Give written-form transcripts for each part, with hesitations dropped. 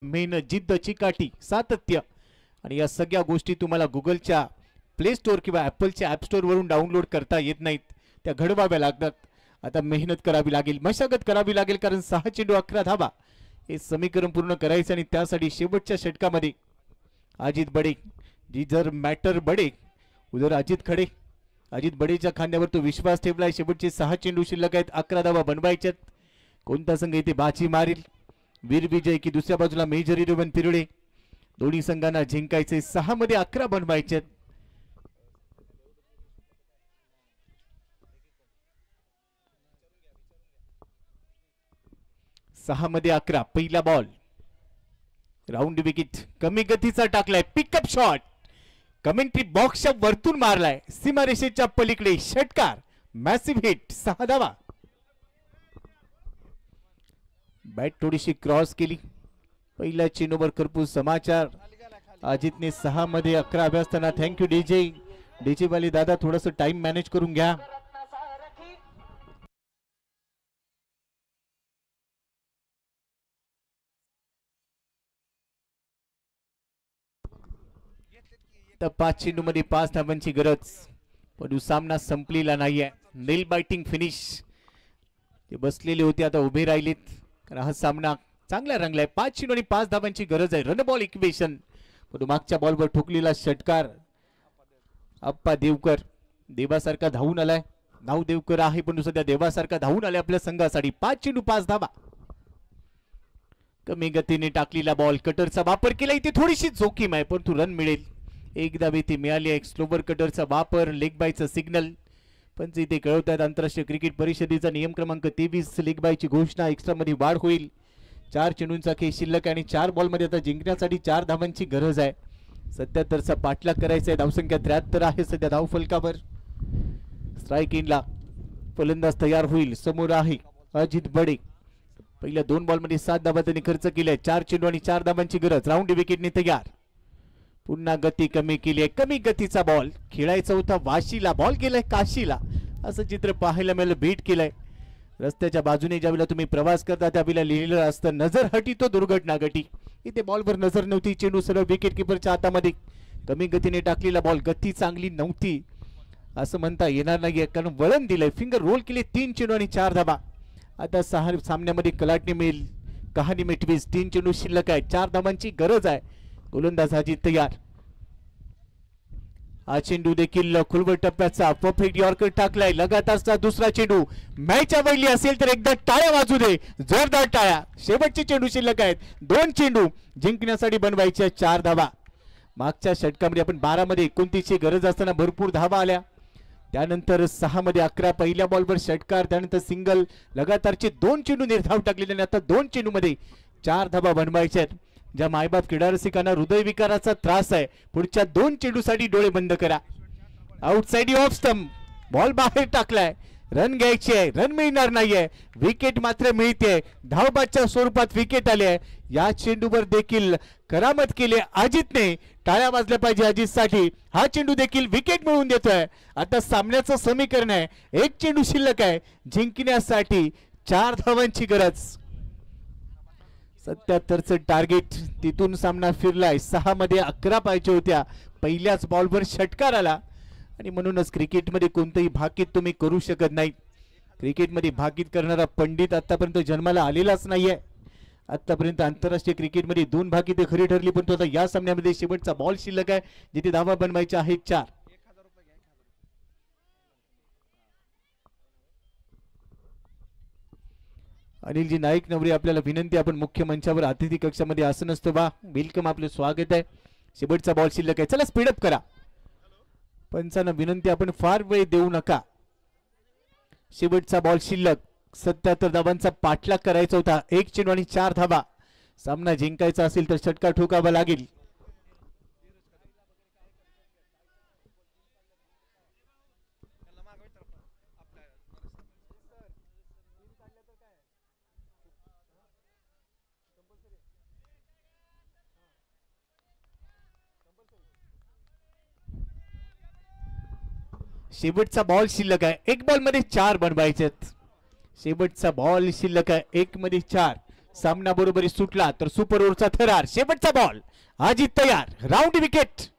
मेहनत, जिद्द, चिकाटी, सातत्य आणि या सगळ्या गोष्टी तुम्हाला गुगलच्या प्ले स्टोर किंवा ॲपलच्या ॲप स्टोरवरून डाउनलोड करता येत नाहीत. त्या घडवाव्या लागतात. आता मेहनत करावी लागेल, मशागत करावी लागेल, कारण 6 चेंडू 11 धावा हे समीकरण पूर्ण करायचं आणि त्यासाठी शेवटच्या षटकामध्ये अजित बडे जी जर मॅटर बडे उधर अजित खडे, अजित बडेच्या खांद्यावर तो विश्वास ठेवलाय. शेवटचे 6 चेंडू शिल्लक आहेत, 11 धावा बनवायच्यात. कोणता संघ इथे बाजी मारेल, वीर विजय की दुसऱ्या बाजूला मेजर इलेव्हन तिरुडे, दोन्ही संघांना जिंकायचे. 6 मध्ये 11 बनवायचे. 6 मध्ये 11. पहिला बॉल राऊंड विकेट, कमी गतीचा टाकलाय, पिकअप शॉट कमेंट्री बॉक्सच्या वरतून मारलाय, सीमारेषेच्या पलीकडे षटकार, मॅसिव्ह हिट, 6 धावा. बॅट थोडीशी क्रॉस केली. पहिल्या चेंडूवर खरपूस समाचार. अजितने 6 मध्ये 11 हवे असताना. थँक्यू डीजे वाले दादा, थोडस टाइम मॅनेज करून घ्या. तर 5 चेंडू मध्ये 5 धावांची गरज, पण सामना संपलेला नाहीये. नेल बायटिंग फिनिश. ते बसलेले होते आता उभे राहिलेत, कारण हा सामना चांगला रंगलाय. 5 चेंडू आणि 5 धावांची गरज आहे. रन बॉल इक्वेशन, पण मागच्या बॉलवर ठोकलेला षटकार. अप्पा देवकर देवासारखा धावून आलाय. नाव देवकर आहे पण सध्या देवासारखा धावून आलाय आपल्या संघासाठी. 5 चेंडू 5 धावा. कमी गतीने टाकलेला बॉल, कटरचा वापर केला. इथे थोडीशी जोखीम आहे, परंतु रन मिळेल. एक धाव इथे मिळाली आहे. स्लोवर कटरचा वापर, लेग बायचा सिग्नल. पण इथे कळवतात आंतरराष्ट्रीय क्रिकेट परिषदेचा नियम क्रमांक 23, लेग बायची घोषणा. एक्स्ट्रा मध्ये वाढ होईल. 4 चेंडूंचा खेळ शिल्लक आणि 4 बॉल मध्ये आता जिंकण्यासाठी 4 धावांची गरज आहे. 77चा पाठलाग करायचा आहे. धावसंख्या 73 आहे सध्या धावफलकावर. स्ट्राईक इनला फलंदाज तयार होईल. समोर आहे अजित बडे. पहिल्या 2 बॉल मध्ये 7 धावा त्यांनी खर्च केल्या. 4 चेंडू आणि 4 धावांची गरज. राऊंड विकेटने तयार. पुन्हा गती कमी केली आहे. कमी गतीचा बॉल खेळायचा होता वाशीला, बॉल गेलाय काशीला, असं चित्र पाहायला मिळालं. बीट केलंय. रस्त्याच्या बाजूने ज्यावेळेला तुम्ही प्रवास करता त्यावेळेला लिहिलेलं असतं नजर हटी तो दुर्घटना घटी. इथे बॉलवर नजर नव्हती. चेंडू सरळ विकेट किपरच्या हातामध्ये. कमी गतीने टाकलेला बॉल, गती चांगली नव्हती असं म्हणता येणार नाहीये, कारण वळण दिलंय. फिंगर रोल केले. 3 चेंडू आणि 4 धावा. आता 6 सामन्यामध्ये कलाटणी मिळेल. कहाणी मिटवीस. 3 चेंडू शिल्लक आहे. 4 धावांची गरज आहे. गोलंदाज अजित तयार. हा चेंडू देखील खुलवर टप्प्याचा परफेक्ट यॉर्कर टाकलाय. लगातारचा दुसरा चेंडू. मॅच आवडली असेल तर एकदा टाळ्या वाजू दे, जोरदार टाळ्या. शेवटचे चेंडू शिल्लक आहेत. 2 चेंडू जिंकण्यासाठी बनवायचे 4 धावा. मागच्या षटकामध्ये आपण 12 मध्ये 29ची गरज असताना भरपूर धावा आल्या. त्यानंतर 6 मध्ये 11. पहिल्या बॉलवर षटकार, त्यानंतर सिंगल. लगातारचे 2 चेंडू निर्धाव टाकलेले आणि आता 2 चेंडू मध्ये 4 धावा बनवायच्या आहेत. ज्या मायबाप क्रीडा रसिकांना हृदयविकाराचा त्रास आहे, पुढच्या 2 चेंडूसाठी डोळे बंद करा. आउटसाइड ऑफ स्टंप, बॉल बाहेर टाकलाय. रन घ्यायची आहे, रन मिळणार नाहीये. विकेट मात्र मिळते. धावबादच्या स्वरूपात विकेट आले आहे. या चेंडूवर देखील करामत केली अजितने. टाळ्या वाजल्या पाहिजे अजितसाठी. हा चेंडू देखील विकेट मिळवून देतोय. आता सामन्याचं समीकरण आहे 1 चेंडू शिल्लक आहे. जिंकण्यासाठी 4 धावांची गरज. 77चं टार्गेट, तिथून सामना फिरलाय. 6 मध्ये 11 पाहिजे होत्या. पहिल्याच बॉलवर षटकार आला आणि म्हणूनच क्रिकेटमध्ये कोणतंही भाकीत तुम्ही करू शकत नाही. क्रिकेटमध्ये भाकीत करणारा पंडित आतापर्यंत जन्माला आलेलाच नाहीये. आतापर्यंत आंतरराष्ट्रीय क्रिकेटमध्ये 2 भाकीते खरी ठरली, पण तो आता या सामन्यामध्ये शेवटचा बॉल शिल्लक आहे जिथे धावा बनवायच्या आहेत 4. अनिलजी नाईक नवरे, आपल्याला विनंती, आपण मुख्य मंचावर अतिथी कक्षामध्ये आसन वा. वेलकम, आपलं स्वागत आहे. शेवटचा बॉल शिल्लक आहे. चला स्पीडअप करा. पंचांना विनंती, आपण फार वेळ देऊ नका. शेवटचा बॉल शिल्लक. 77 धावांचा पाठलाग करायचा होता. 1 चेंडू आणि 4 धावा. सामना जिंकायचा असेल तर षटकार ठोकावा लागेल. शेवटचा बॉल शिल्लक आहे. 1 बॉल मध्ये 4 बनवायचे. शेवटचा बॉल शिल्लक आहे. 1 मध्ये 4. सामना बरोबरी सुटला तर सुपर ओव्हरचा थरार. शेवटचा बॉल. अजित तयार. Round wicket.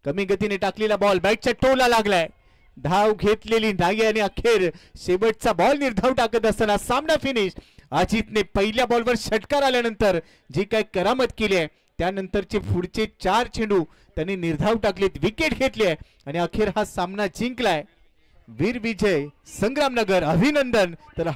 कमी गतीने टाकलेला बॉल बॅटच्या टोला लागलाय. धाव घेतलेली नाही आणि अखेर शेवटचा बॉल निर्धाव टाकत असताना सामना फिनिश. अजितने पहिल्या बॉलवर षटकार आल्यानंतर जी काय करामत केली आहे त्यानंतरचे पुढचे 4 चेंडू त्यांनी निर्धाव टाकलेत, विकेट घेतली आहे आणि अखेर हा सामना जिंकलाय. वीर विजय संग्रामनगर. अभिनंदन. तर